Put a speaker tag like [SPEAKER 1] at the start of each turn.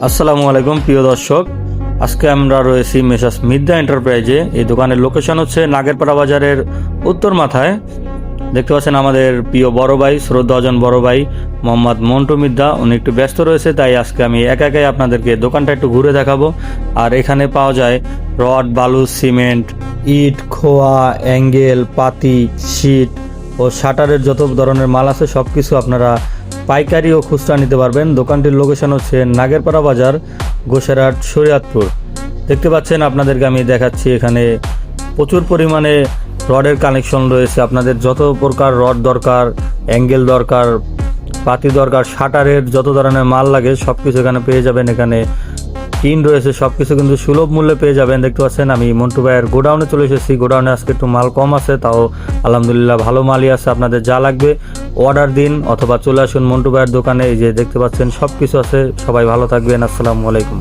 [SPEAKER 1] আসসালামু আলাইকুম প্রিয় দর্শক, আজকে আমরা রয়েছি মেসার্স মিদ্যা এন্টারপ্রাইজে। এই দোকানের লোকেশন হচ্ছে নাগেরপাড়া বাজারের উত্তর মাথায়। দেখতে পাচ্ছেন আমাদের প্রিয় বড় ভাই, শ্রদ্ধাজন বড় ভাই মোহাম্মদ মন্টু মিদ্যা, উনি একটু ব্যস্ত রয়েছে, তাই আজকে আমি একাই আপনাদেরকে দোকানটা একটু ঘুরে দেখাবো। আর এখানে পাওয়া যায় রড, বালু, সিমেন্ট, ইট, খোয়া, অ্যাঙ্গেল, পাতি, শীট ও শাটারের যত ধরনের মাল আছে সব কিছু আপনারা পাইকারি ও খুচরা নিতে পারবেন। দোকানটির লোকেশন হচ্ছে নাগেরপাড়া বাজার, গোসেরহাট, শরীয়তপুর। দেখতে পাচ্ছেন, আপনাদেরকে আমি দেখাচ্ছি, এখানে প্রচুর পরিমাণে রডের কানেকশন রয়েছে। আপনাদের যত প্রকার রড দরকার, অ্যাঙ্গেল দরকার, পাতি দরকার, শাটারের যত ধরনের মাল লাগে সব কিছু এখানে পেয়ে যাবেন। এখানে টিন রয়েছে, সব কিছু কিন্তু সুলভ মূল্যে পেয়ে যাবেন। দেখতে পাচ্ছেন আমি মন্টু ভাইয়ের গোডাউনে চলে এসেছি। গোডাউনে আজকে একটু মাল কম আছে, তাও আলহামদুলিল্লাহ ভালো মালই আছে। আপনাদের যা লাগবে অর্ডার দিন অথবা চলে আসুন মন্টু ভাইয়ের দোকানে। এই যে দেখতে পাচ্ছেন সব কিছু আছে। সবাই ভালো থাকবেন। আসসালামু আলাইকুম।